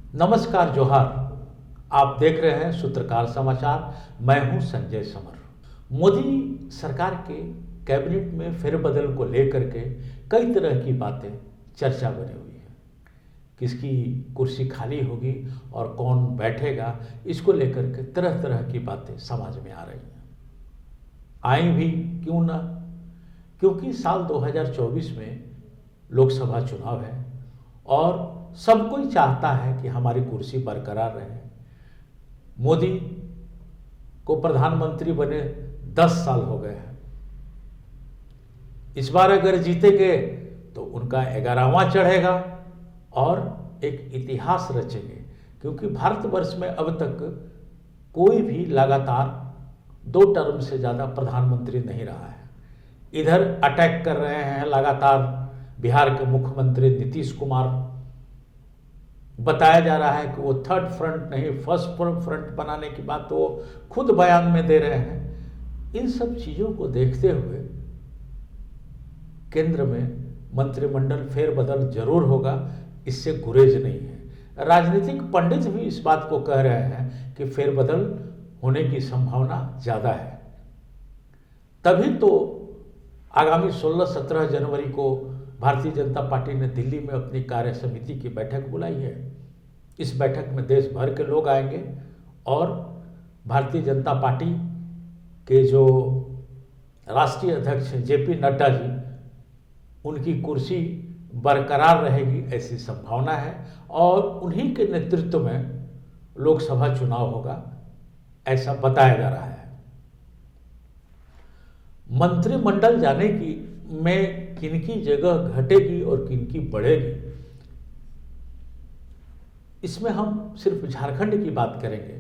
नमस्कार, जोहार। आप देख रहे हैं सूत्रकार समाचार। मैं हूं संजय समर। मोदी सरकार के कैबिनेट में फेरबदल को लेकर के कई तरह की बातें चर्चा बनी हुई है। किसकी कुर्सी खाली होगी और कौन बैठेगा, इसको लेकर के तरह तरह की बातें समाज में आ रही हैं। आई भी क्यों ना, क्योंकि साल 2024 में लोकसभा चुनाव है और सब कोई चाहता है कि हमारी कुर्सी बरकरार रहे। मोदी को प्रधानमंत्री बने 10 साल हो गए हैं। इस बार अगर जीतेंगे तो उनका 11वां चढ़ेगा और एक इतिहास रचेंगे, क्योंकि भारतवर्ष में अब तक कोई भी लगातार 2 टर्म से ज़्यादा प्रधानमंत्री नहीं रहा है। इधर अटैक कर रहे हैं लगातार बिहार के मुख्यमंत्री नीतीश कुमार। बताया जा रहा है कि वो थर्ड फ्रंट नहीं, फर्स्ट फ्रंट बनाने की बात वो खुद बयान में दे रहे हैं। इन सब चीज़ों को देखते हुए केंद्र में मंत्रिमंडल फेरबदल जरूर होगा, इससे गुरेज नहीं है। राजनीतिक पंडित भी इस बात को कह रहे हैं कि फेरबदल होने की संभावना ज़्यादा है। तभी तो आगामी 16-17 जनवरी को भारतीय जनता पार्टी ने दिल्ली में अपनी कार्य समिति की बैठक बुलाई है। इस बैठक में देश भर के लोग आएंगे और भारतीय जनता पार्टी के जो राष्ट्रीय अध्यक्ष हैं जेपी नड्डा जी, उनकी कुर्सी बरकरार रहेगी ऐसी संभावना है और उन्हीं के नेतृत्व में लोकसभा चुनाव होगा, ऐसा बताया जा रहा है। मंत्रिमंडल जाने की में किनकी जगह घटेगी और किनकी बढ़ेगी, इसमें हम सिर्फ झारखंड की बात करेंगे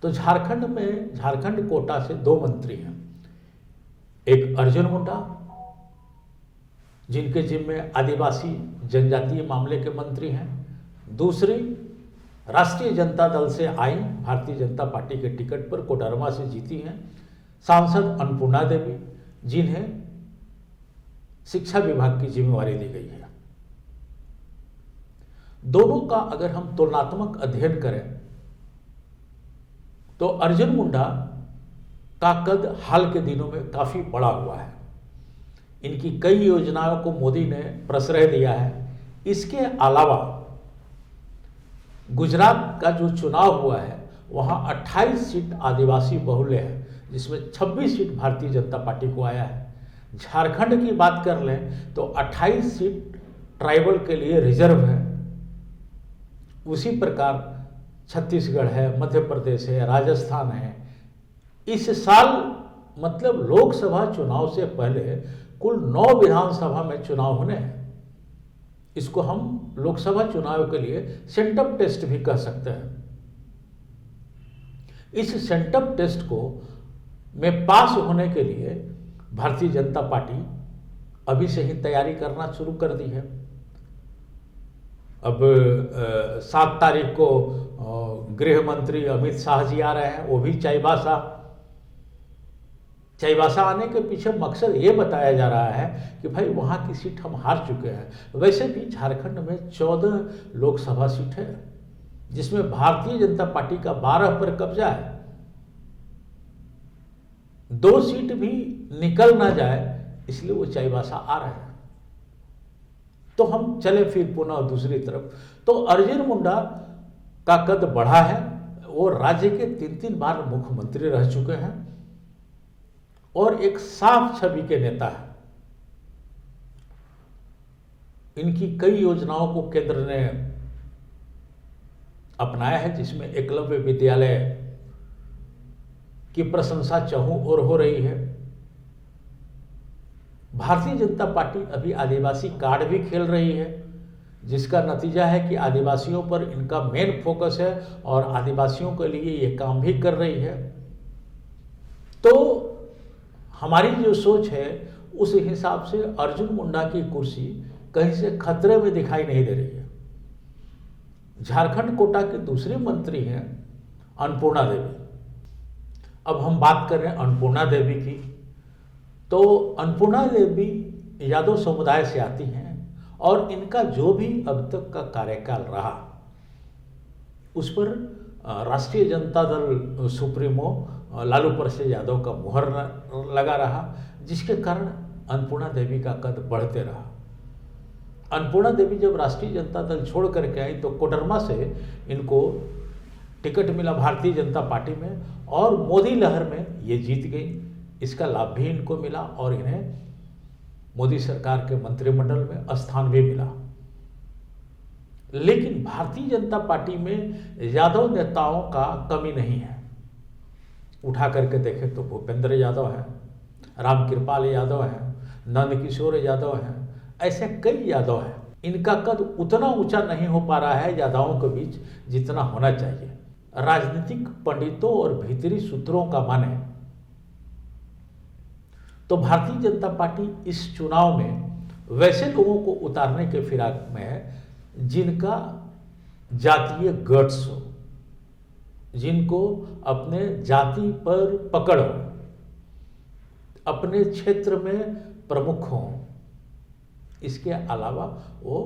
तो झारखंड में झारखंड कोटा से 2 मंत्री हैं। एक अर्जुन मुंडा, जिनके जिम्मे आदिवासी जनजातीय मामले के मंत्री हैं। दूसरी राष्ट्रीय जनता दल से आई, भारतीय जनता पार्टी के टिकट पर कोडरमा से जीती हैं, सांसद अन्नपूर्णा देवी, जिन्हें शिक्षा विभाग की जिम्मेवारी दी गई है। दोनों का अगर हम तुलनात्मक अध्ययन करें तो अर्जुन मुंडा का कद हाल के दिनों में काफी बड़ा हुआ है। इनकी कई योजनाओं को मोदी ने प्रश्रय दिया है। इसके अलावा गुजरात का जो चुनाव हुआ है वहां 28 सीट आदिवासी बहुल्य है, जिसमें 26 सीट भारतीय जनता पार्टी को आया है। झारखंड की बात कर लें तो 28 सीट ट्राइबल के लिए रिजर्व है। उसी प्रकार छत्तीसगढ़ है, मध्य प्रदेश है, राजस्थान है। इस साल मतलब लोकसभा चुनाव से पहले कुल 9 विधानसभा में चुनाव होने हैं। इसको हम लोकसभा चुनाव के लिए सेंटअप टेस्ट भी कह सकते हैं। इस सेंटअप टेस्ट को में पास होने के लिए भारतीय जनता पार्टी अभी से ही तैयारी करना शुरू कर दी है। अब 7 तारीख को गृह मंत्री अमित शाह जी आ रहे हैं, वो भी चाईबासा आने के पीछे मकसद ये बताया जा रहा है कि भाई वहाँ की सीट हम हार चुके हैं। वैसे भी झारखंड में 14 लोकसभा सीट है, जिसमें भारतीय जनता पार्टी का 12 पर कब्जा है। 2 सीट भी निकल ना जाए इसलिए वो चाईबासा आ रहे हैं। तो हम चले फिर पुनः दूसरी तरफ, तो अर्जुन मुंडा का कद बढ़ा है। वो राज्य के 3-3 बार मुख्यमंत्री रह चुके हैं और एक साफ छवि के नेता है। इनकी कई योजनाओं को केंद्र ने अपनाया है, जिसमें एकलव्य विद्यालय की प्रशंसा चहुं ओर हो रही है। भारतीय जनता पार्टी अभी आदिवासी कार्ड भी खेल रही है, जिसका नतीजा है कि आदिवासियों पर इनका मेन फोकस है और आदिवासियों के लिए ये काम भी कर रही है। तो हमारी जो सोच है उस हिसाब से अर्जुन मुंडा की कुर्सी कहीं से खतरे में दिखाई नहीं दे रही है। झारखंड कोटा के दूसरे मंत्री हैं अन्नपूर्णा देवी। अब हम बात कर रहे हैं अन्नपूर्णा देवी की, तो अन्नपूर्णा देवी यादव समुदाय से आती हैं और इनका जो भी अब तक का कार्यकाल रहा उस पर राष्ट्रीय जनता दल सुप्रीमो लालू प्रसाद यादव का मुहर लगा रहा, जिसके कारण अन्नपूर्णा देवी का कद बढ़ते रहा। अन्नपूर्णा देवी जब राष्ट्रीय जनता दल छोड़ करके आई तो कोडरमा से इनको टिकट मिला भारतीय जनता पार्टी में, और मोदी लहर में ये जीत गई। इसका लाभ भी इनको मिला और इन्हें मोदी सरकार के मंत्रिमंडल में स्थान भी मिला। लेकिन भारतीय जनता पार्टी में यादव नेताओं का कमी नहीं है। उठा करके देखें तो भूपेंद्र यादव है, रामकृपाल यादव है, नंदकिशोर यादव हैं, ऐसे कई यादव हैं। इनका कद उतना ऊंचा नहीं हो पा रहा है यादवों के बीच जितना होना चाहिए। राजनीतिक पंडितों और भीतरी सूत्रों का माने तो भारतीय जनता पार्टी इस चुनाव में वैसे लोगों को उतारने के फिराक में है जिनका जातीय गट्स हो, जिनको अपने जाति पर पकड़ हो, अपने क्षेत्र में प्रमुख हों, इसके अलावा वो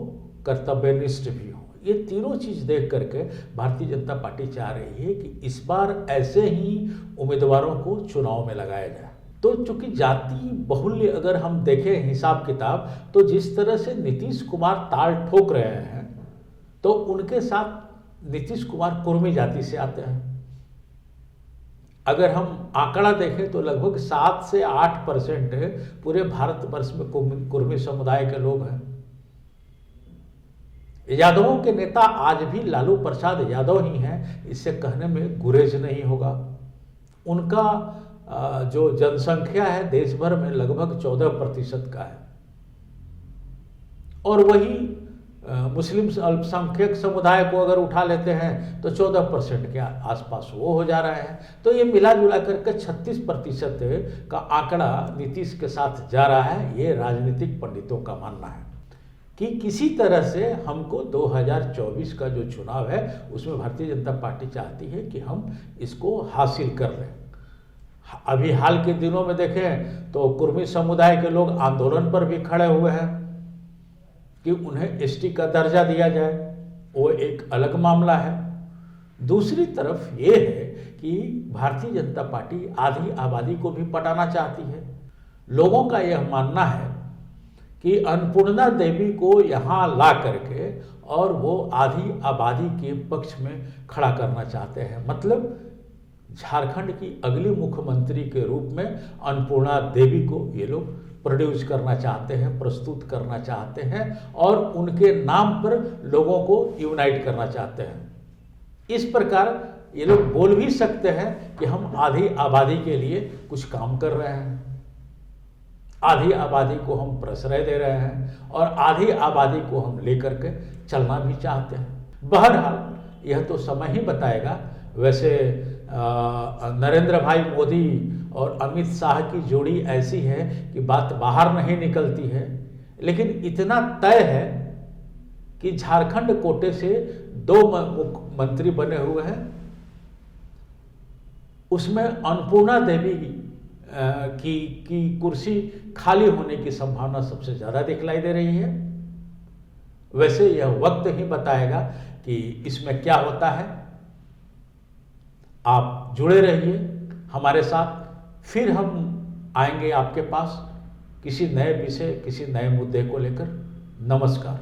कर्तव्यनिष्ठ भी हों। ये तीनों चीज़ देख करके भारतीय जनता पार्टी चाह रही है कि इस बार ऐसे ही उम्मीदवारों को चुनाव में लगाया जाए। तो चूंकि जाति बाहुल्य अगर हम देखें हिसाब किताब, तो जिस तरह से नीतीश कुमार ताल ठोक रहे हैं, तो उनके साथ नीतीश कुमार कुर्मी जाति से आते हैं। अगर हम आंकड़ा देखें तो लगभग 7 से 8% पूरे भारतवर्ष में कुर्मी समुदाय के लोग हैं। यादवों के नेता आज भी लालू प्रसाद यादव ही हैं, इससे कहने में गुरेज नहीं होगा। उनका जो जनसंख्या है देश भर में लगभग 14% का है, और वही मुस्लिम अल्पसंख्यक समुदाय को अगर उठा लेते हैं तो 14% के आसपास वो हो जा रहे हैं। तो ये मिला जुला करके 36% का आंकड़ा नीतीश के साथ जा रहा है। ये राजनीतिक पंडितों का मानना है कि किसी तरह से हमको 2024 का जो चुनाव है उसमें भारतीय जनता पार्टी चाहती है कि हम इसको हासिल कर लें। अभी हाल के दिनों में देखें तो कुर्मी समुदाय के लोग आंदोलन पर भी खड़े हुए हैं कि उन्हें एसटी का दर्जा दिया जाए, वो एक अलग मामला है। दूसरी तरफ ये है कि भारतीय जनता पार्टी आधी आबादी को भी पटाना चाहती है। लोगों का यह मानना है कि अन्नपूर्णा देवी को यहाँ ला करके और वो आधी आबादी के पक्ष में खड़ा करना चाहते हैं। मतलब झारखंड की अगली मुख्यमंत्री के रूप में अन्नपूर्णा देवी को ये लोग प्रोड्यूस करना चाहते हैं, प्रस्तुत करना चाहते हैं, और उनके नाम पर लोगों को यूनाइट करना चाहते हैं। इस प्रकार ये लोग बोल भी सकते हैं कि हम आधी आबादी के लिए कुछ काम कर रहे हैं, आधी आबादी को हम प्रश्रय दे रहे हैं, और आधी आबादी को हम लेकर के चलना भी चाहते हैं। बहरहाल यह तो समय ही बताएगा। वैसे नरेंद्र भाई मोदी और अमित शाह की जोड़ी ऐसी है कि बात बाहर नहीं निकलती है, लेकिन इतना तय है कि झारखंड कोटे से 2 मुख्यमंत्री बने हुए हैं, उसमें अन्नपूर्णा देवी की कुर्सी खाली होने की संभावना सबसे ज़्यादा दिखलाई दे रही है। वैसे यह वक्त ही बताएगा कि इसमें क्या होता है। आप जुड़े रहिए हमारे साथ, फिर हम आएंगे आपके पास किसी नए विषय, किसी नए मुद्दे को लेकर। नमस्कार।